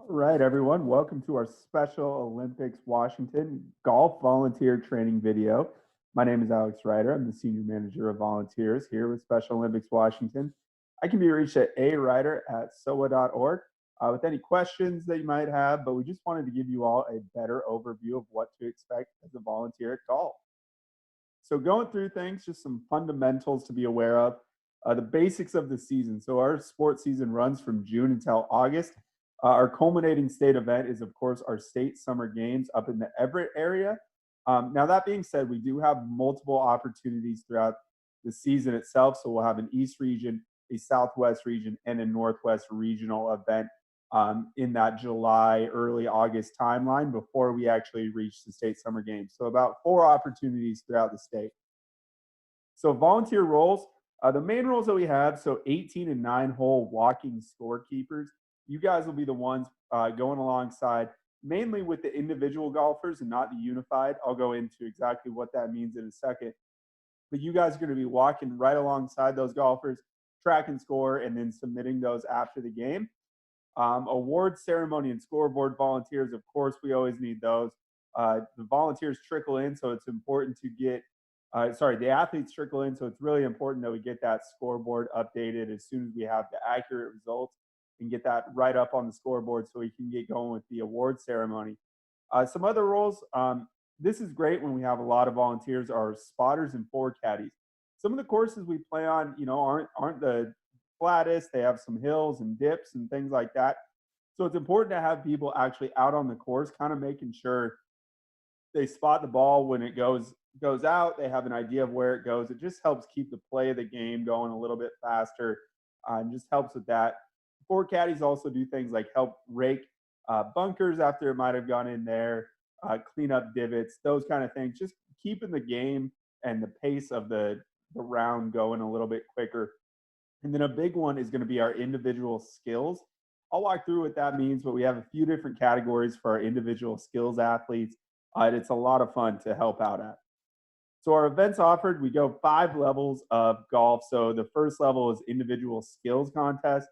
All right, everyone. Welcome to our Special Olympics Washington golf volunteer training video. My name is Alex Ryder. I'm the Senior Manager of Volunteers here with Special Olympics Washington. I can be reached at aryder@sowa.org with any questions that you might have, but we just wanted to give you all a better overview of what to expect as a volunteer at golf. So going through things, just some fundamentals to be aware of. The basics of the season. So our sports season runs from June until August. Our culminating state event is, of course, our state summer games up in the Everett area. Now, that being said, we do have multiple opportunities throughout the season itself. So we'll have an East region, a Southwest region, and a Northwest regional event in that July, early August timeline before we actually reach the state summer games. So about 4 opportunities throughout the state. So volunteer roles, the main roles that we have, so 18 and 9-hole walking scorekeepers. You guys will be the ones going alongside, mainly with the individual golfers and not the unified. I'll go into exactly what that means in a second. But you guys are going to be walking right alongside those golfers, track and score, and then submitting those after the game. Award ceremony and scoreboard volunteers, of course, we always need those. The volunteers trickle in, so it's important to get the athletes trickle in, so it's really important that we get that scoreboard updated as soon as we have the accurate results and get that right up on the scoreboard so we can get going with the award ceremony. Some other roles, this is great when we have a lot of volunteers, are spotters and four caddies. Some of the courses we play on, aren't the flattest. They have some hills and dips and things like that. So it's important to have people actually out on the course, kind of making sure they spot the ball when it goes out. They have an idea of where it goes. It just helps keep the play of the game going a little bit faster, and just helps with that. Four caddies also do things like help rake bunkers after it might have gone in there, clean up divots, those kind of things. Just keeping the game and the pace of the round going a little bit quicker. And then a big one is going to be our individual skills. I'll walk through what that means, but we have a few different categories for our individual skills athletes. And it's a lot of fun to help out at. So our events offered, we go 5 levels of golf. So the first level is individual skills contest.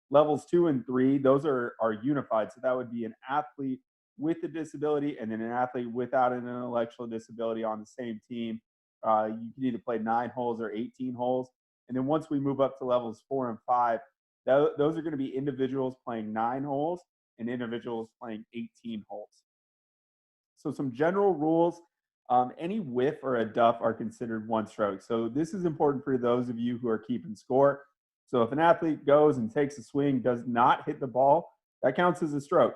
Levels 2 and 3, those are unified. So that would be an athlete with a disability and then an athlete without an intellectual disability on the same team. You can either play 9 holes or 18 holes. And then once we move up to levels 4 and 5, those are going to be individuals playing 9 holes and individuals playing 18 holes. So some general rules, any whiff or a duff are considered one stroke. So this is important for those of you who are keeping score. So if an athlete goes and takes a swing, does not hit the ball, that counts as a stroke.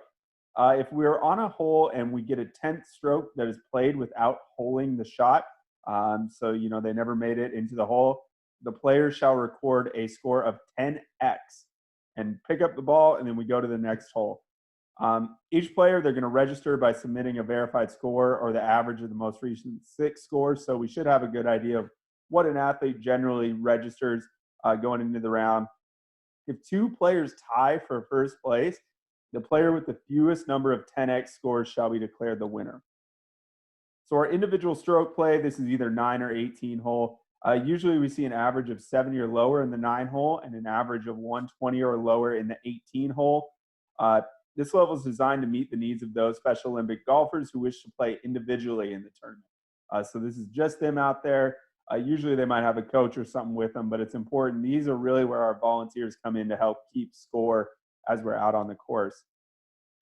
If we're on a hole and we get a 10th stroke that is played without holing the shot, so they never made it into the hole, the player shall record a score of 10x and pick up the ball, and then we go to the next hole. Each player, they're going to register by submitting a verified score or the average of the most recent 6 scores. So we should have a good idea of what an athlete generally registers going into the round. If 2 players tie for first place, the player with the fewest number of 10x scores shall be declared the winner. So our individual stroke play, this is either 9 or 18 hole. Usually we see an average of 70 or lower in the 9 hole and an average of 120 or lower in the 18 hole. This level is designed to meet the needs of those Special Olympic golfers who wish to play individually in the tournament. So this is just them out there. Usually they might have a coach or something with them, but it's important. These are really where our volunteers come in to help keep score as we're out on the course.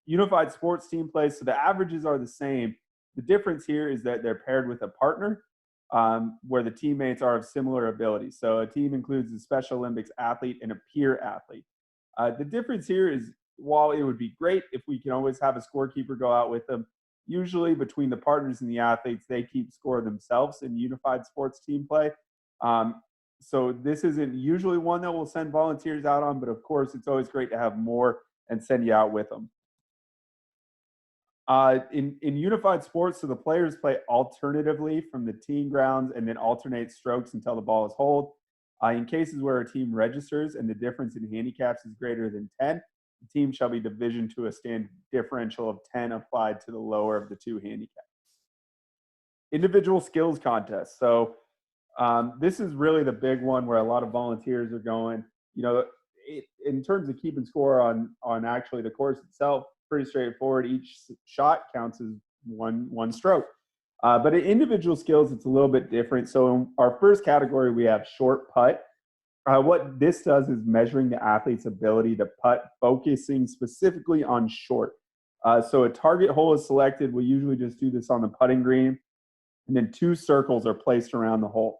Unified sports team play, so the averages are the same. The difference here is that they're paired with a partner where the teammates are of similar ability. So a team includes a Special Olympics athlete and a peer athlete. The difference here is, while it would be great if we can always have a scorekeeper go out with them, usually between the partners and the athletes, they keep score themselves in unified sports team play. So this isn't usually one that we'll send volunteers out on, but of course, it's always great to have more and send you out with them. In unified sports, so the players play alternatively from the team grounds and then alternate strokes until the ball is holed. In cases where a team registers and the difference in handicaps is greater than 10, the team shall be divisioned to a standard differential of 10 applied to the lower of the 2 handicaps. Individual skills contest. So this is really the big one where a lot of volunteers are going. In terms of keeping score on actually the course itself, pretty straightforward. Each shot counts as one stroke. But in individual skills, it's a little bit different. So in our first category, we have short putt. What this does is measuring the athlete's ability to putt, focusing specifically on short. So a target hole is selected. We usually just do this on the putting green, and then 2 circles are placed around the hole.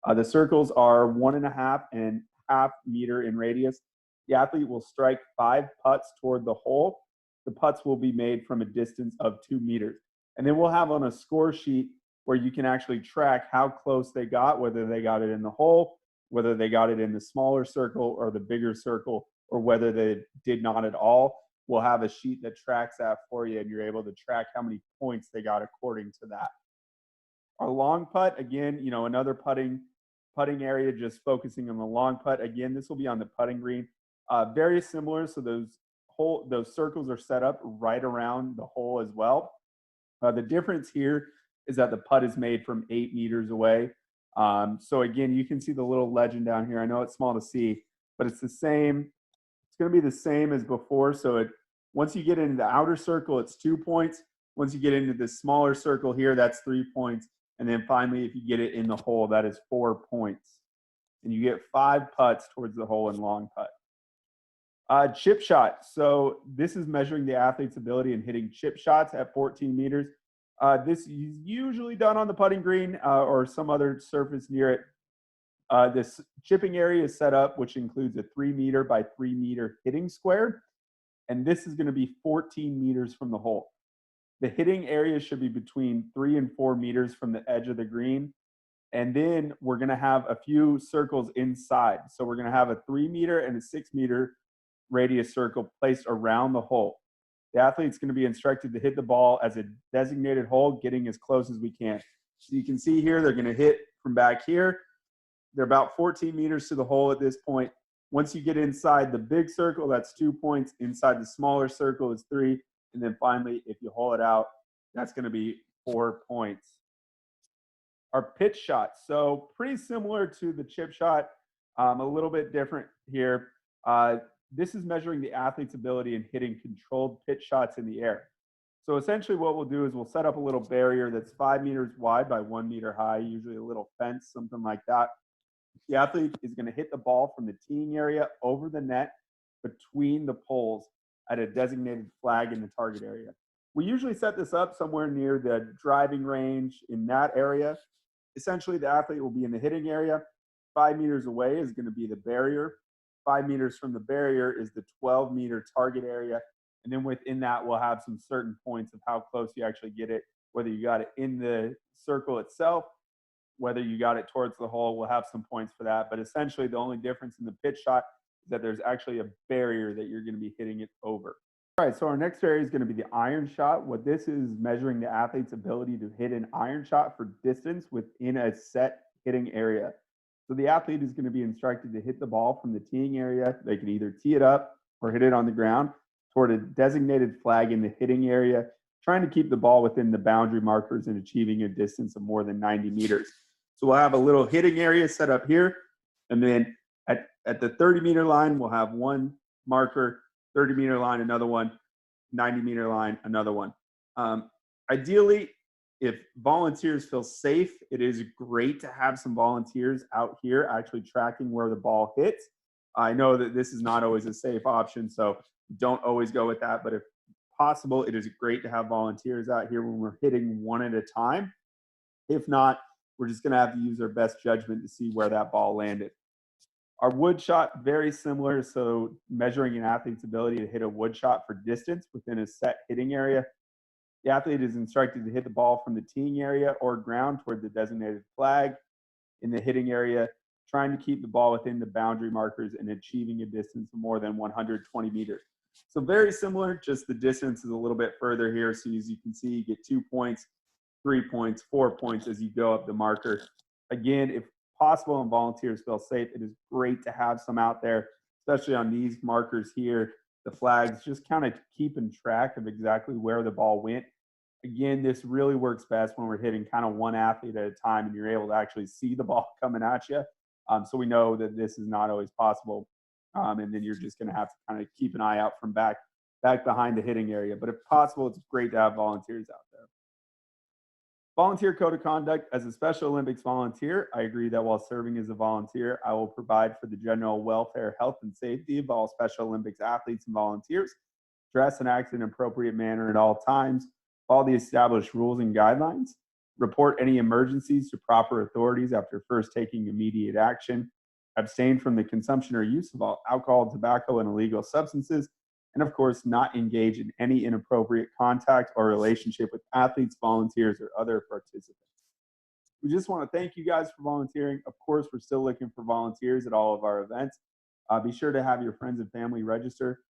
The circles are 1.5 and half meter in radius. The athlete will strike 5 putts toward the hole. The putts will be made from a distance of 2 meters. And then we'll have on a score sheet where you can actually track how close they got, whether they got it in the hole, whether they got it in the smaller circle or the bigger circle, or whether they did not at all. We'll have a sheet that tracks that for you, and you're able to track how many points they got according to that. Our long putt, again, another putting area, just focusing on the long putt. Again, this will be on the putting green. Very similar, so those circles are set up right around the hole as well. The difference here is that the putt is made from 8 meters away. So again, you can see the little legend down here. I know it's small to see, but it's the same. It's going to be the same as before. So once you get into the outer circle, it's 2 points. Once you get into this smaller circle here, that's 3 points. And then finally, if you get it in the hole, that is 4 points. And you get 5 putts towards the hole in long putt. Chip shot. So this is measuring the athlete's ability in hitting chip shots at 14 meters. This is usually done on the putting green or some other surface near it. This chipping area is set up, which includes a 3 meter by 3 meter hitting square. And this is going to be 14 meters from the hole. The hitting area should be between 3 and 4 meters from the edge of the green. And then we're going to have a few circles inside. So we're going to have a 3 meter and a 6 meter radius circle placed around the hole. The athlete's going to be instructed to hit the ball as a designated hole, getting as close as we can. So you can see here, they're going to hit from back here. They're about 14 meters to the hole at this point. Once you get inside the big circle, that's 2 points. Inside the smaller circle is 3. And then finally, if you hole it out, that's going to be 4 points. Our pitch shot. So pretty similar to the chip shot, a little bit different here. This is measuring the athlete's ability in hitting controlled pitch shots in the air. So essentially what we'll do is we'll set up a little barrier that's 5 meters wide by 1 meter high, usually a little fence, something like that. The athlete is going to hit the ball from the teeing area over the net between the poles at a designated flag in the target area. We usually set this up somewhere near the driving range in that area. Essentially, the athlete will be in the hitting area. 5 meters away is going to be the barrier. 5 meters from the barrier is the 12-meter target area. And then within that, we'll have some certain points of how close you actually get it, whether you got it in the circle itself, whether you got it towards the hole, we'll have some points for that. But essentially, the only difference in the pitch shot is that there's actually a barrier that you're going to be hitting it over. All right, so our next area is going to be the iron shot. What this is measuring the athlete's ability to hit an iron shot for distance within a set hitting area. So the athlete is going to be instructed to hit the ball from the teeing area. They can either tee it up or hit it on the ground toward a designated flag in the hitting area, trying to keep the ball within the boundary markers and achieving a distance of more than 90 meters. So we'll have a little hitting area set up here. And then at the 30-meter line, we'll have one marker, 30-meter line, another one, 90-meter line, another one. Ideally, if volunteers feel safe, it is great to have some volunteers out here actually tracking where the ball hits. I know that this is not always a safe option, so don't always go with that. But if possible, it is great to have volunteers out here when we're hitting one at a time. If not, we're just going to have to use our best judgment to see where that ball landed. Our wood shot, very similar. So measuring an athlete's ability to hit a wood shot for distance within a set hitting area. The athlete is instructed to hit the ball from the teeing area or ground toward the designated flag in the hitting area, trying to keep the ball within the boundary markers and achieving a distance of more than 120 meters. So very similar, just the distance is a little bit further here. So as you can see, you get 2 points, 3 points, 4 points as you go up the marker. Again, if possible and volunteers feel safe, it is great to have some out there, especially on these markers here, the flags, just kind of keeping track of exactly where the ball went. Again, this really works best when we're hitting kind of one athlete at a time and you're able to actually see the ball coming at you. So we know that this is not always possible. And then you're just going to have to kind of keep an eye out from back back behind the hitting area. But if possible, it's great to have volunteers out there. Volunteer code of conduct. As a Special Olympics volunteer, I agree that while serving as a volunteer, I will provide for the general welfare, health, and safety of all Special Olympics athletes and volunteers, dress and act in an appropriate manner at all times, follow the established rules and guidelines, report any emergencies to proper authorities after first taking immediate action, abstain from the consumption or use of all alcohol, tobacco, and illegal substances, and of course, not engage in any inappropriate contact or relationship with athletes, volunteers, or other participants. We just want to thank you guys for volunteering. Of course, we're still looking for volunteers at all of our events. Be sure to have your friends and family register.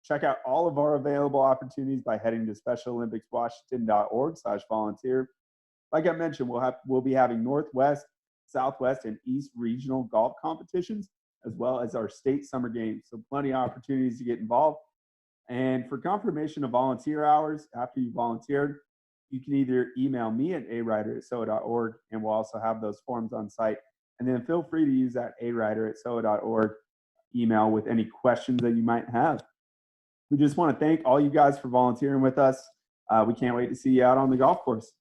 Check out all of our available opportunities by heading to specialolympicswashington.org/volunteer. Like I mentioned, we'll be having Northwest, Southwest, and East regional golf competitions, as well as our state summer games. So plenty of opportunities to get involved. And for confirmation of volunteer hours after you volunteered, you can either email me at arider@sowa.org, and we'll also have those forms on site. And then feel free to use that arider@sowa.org email with any questions that you might have. We just want to thank all you guys for volunteering with us. We can't wait to see you out on the golf course.